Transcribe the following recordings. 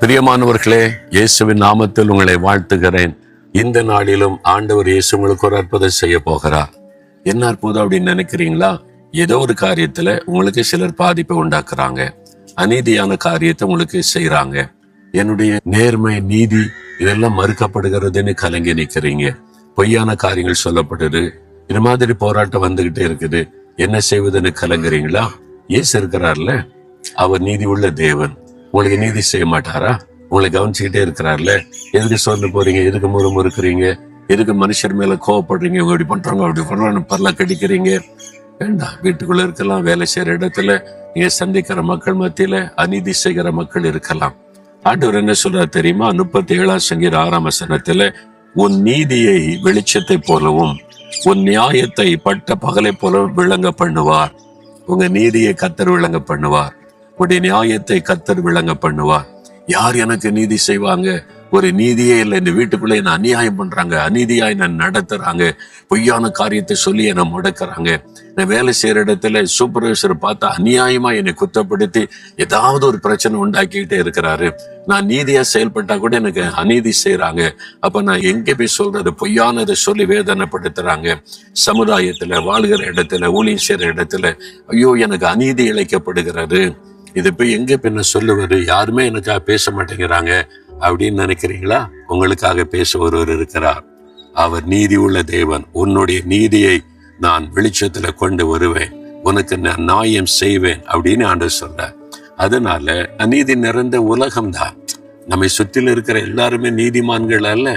பிரியமானவர்களே, இயேசுவின் நாமத்தில் உங்களை வாழ்த்துகிறேன். இந்த நாளிலும் ஆண்டவர் இயேசு உங்களுக்கு ஒரு அற்புதம் செய்ய போகிறார். என்ன அற்புதம் அப்படின்னு நினைக்கிறீங்களா? ஏதோ ஒரு காரியத்துல உங்களுக்கு சிலர் பாதிப்பை உண்டாக்குறாங்க, அநீதியான காரியத்தை உங்களுக்கு செய்யறாங்க. என்னுடைய நேர்மை, நீதி இதெல்லாம் மறுக்கப்படுகிறதுன்னு கலங்கி நிற்கிறீங்க. பொய்யான காரியங்கள் சொல்லப்படுது. இது மாதிரி போராட்டம் வந்துகிட்டே இருக்குது. என்ன செய்வதுன்னு கலங்குறீங்களா? இயேசு இருக்கிறார்ல, அவர் நீதி உள்ள தேவன். உங்களுக்கு நீதி செய்ய மாட்டாரா? உங்களை கவனிச்சுக்கிட்டே இருக்கிறார்ல. எதுக்கு சோர்ந்து போறீங்க? எதுக்கு முறுமுறுக்கிறீங்க? எதுக்கு மனுஷர் மேல கோவப்படுறீங்க? இப்படி பண்றாங்க, அப்படி பண்றாங்க, பல்ல கடிக்கிறீங்க. வேண்டாம். வீட்டுக்குள்ள இருக்கலாம், வேலை செய்யற இடத்துல, நீங்க சந்திக்கிற மக்கள் மத்தியில அநீதி செய்கிற மக்கள் இருக்கலாம். ஆண்டவர் என்ன சொல்றாரு தெரியுமா? 37ஆம் சங்கீதம் 6ஆம் வசனத்துல, உன் நீதியை வெளிச்சத்தை போலவும் உன் நியாயத்தை பட்ட பகலை போலவும் விளங்க பண்ணுவார். உங்க நீதியை கர்த்தர் விளங்க பண்ணுவார். உடைய நியாயத்தை கர்த்தர் விளங்க பண்ணுவார். யார் எனக்கு நீதி செய்வாங்க? ஒரு நீதியே இல்லை. இந்த வீட்டுக்குள்ள என்ன அநியாயம் பண்றாங்க, அநீதியா என்ன நடத்துறாங்க, பொய்யான காரியத்தை சொல்லி என்னை முடக்கிறாங்க. நான் வேலை செய்யற இடத்துல சூப்பர்வைசர் பார்த்தா அநியாயமா என்னை குற்றப்படுத்தி ஏதாவது ஒரு பிரச்சனை உண்டாக்கிக்கிட்டே இருக்கிறாரு. நான் நீதியா செயல்பட்டா கூட எனக்கு அநீதி செய்யறாங்க. அப்ப நான் எங்க போய் சொல்றது? பொய்யானதை சொல்லி வேதனைப்படுத்துறாங்க. சமுதாயத்துல வாழ்கிற இடத்துல, ஊழியம் செய்யற இடத்துல, ஐயோ எனக்கு அநீதி இழைக்கப்படுகிறது. இது போய் எங்க பின்ன சொல்லுவது? யாருமே எனக்காக பேச மாட்டேங்கிறாங்க அப்படின்னு நினைக்கிறீங்களா? உங்களுக்காக பேச ஒருவர் இருக்கிறார். அவர் நீதி உள்ள தேவன். உன்னுடைய நீதியை நான் வெளிச்சத்துல கொண்டு வருவேன், உனக்கு நான் நியாயம் செய்வேன் அப்படின்னு ஆண்டவர் சொல்றார். அதனால அநீதி நிறைந்த உலகம்தான். நம்மை சுற்றில இருக்கிற எல்லாருமே நீதிமான்கள் அல்ல.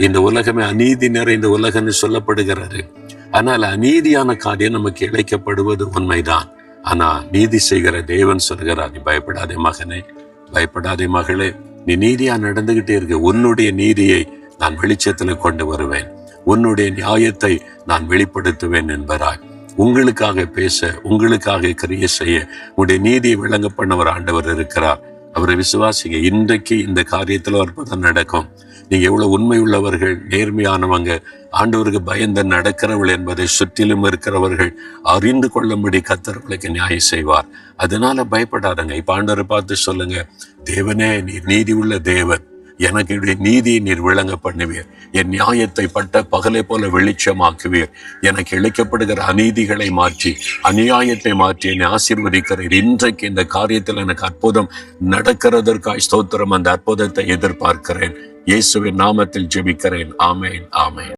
இந்த உலகமே அநீதி நிறைந்த உலகம்னு சொல்லப்படுகிறது. ஆனால் அநீதியான காரியம் நமக்கு இழைக்கப்படுவது உண்மைதான். ஆனா நீதி செய்கிற தேவன் சொல்கிறார், நீ பயப்படாதே மகனே, பயப்படாதே மகளே, நீ நீதியா நடந்துகிட்டே இருக்க. உன்னுடைய நீதியை நான் வெளிச்சத்துல கொண்டு வருவேன், உன்னுடைய நியாயத்தை நான் வெளிப்படுத்துவேன் என்பராய். உங்களுக்காக பேச, உங்களுக்காக கிரியை செய்ய, உங்களுடைய நீதியை விளங்க பண்ண ஒரு ஆண்டவர் இருக்கிறார். அவரை விசுவாசிங்க. இன்றைக்கு இந்த காரியத்துல அற்புதம் நடக்கும். நீங்க எவ்வளவு உண்மை உள்ளவர்கள், நேர்மையானவங்க, ஆண்டவருக்கு பயந்து நடக்கிறவர்கள் என்பதை சுற்றிலும் இருக்கிறவர்கள் அறிந்து கொள்ளும்படி கர்த்தர் உங்களுக்கு நியாயம் செய்வார். அதனால பயப்படாதங்க. இப்ப ஆண்டவரை பார்த்து சொல்லுங்க, தேவனே நீர் நீதி உள்ள தேவன், எனக்கு நீதியை நீர் விளங்க பண்ணுவீர், என் நியாயத்தை பட்ட பகலை போல வெளிச்சமாக்குவீர், எனக்கு இழைக்கப்படுகிற அநீதிகளை மாற்றி, அநியாயத்தை மாற்றி என்னை ஆசீர்வதிக்கிறீர். இன்றைக்கு இந்த காரியத்தில் எனக்கு அற்புதம் நடக்கிறதற்காய் ஸ்தோத்திரம். அந்த அற்புதத்தை எதிர்பார்க்கிறேன். இயேசுவின் நாமத்தில் ஜெபிக்கிறேன். ஆமென், ஆமென்.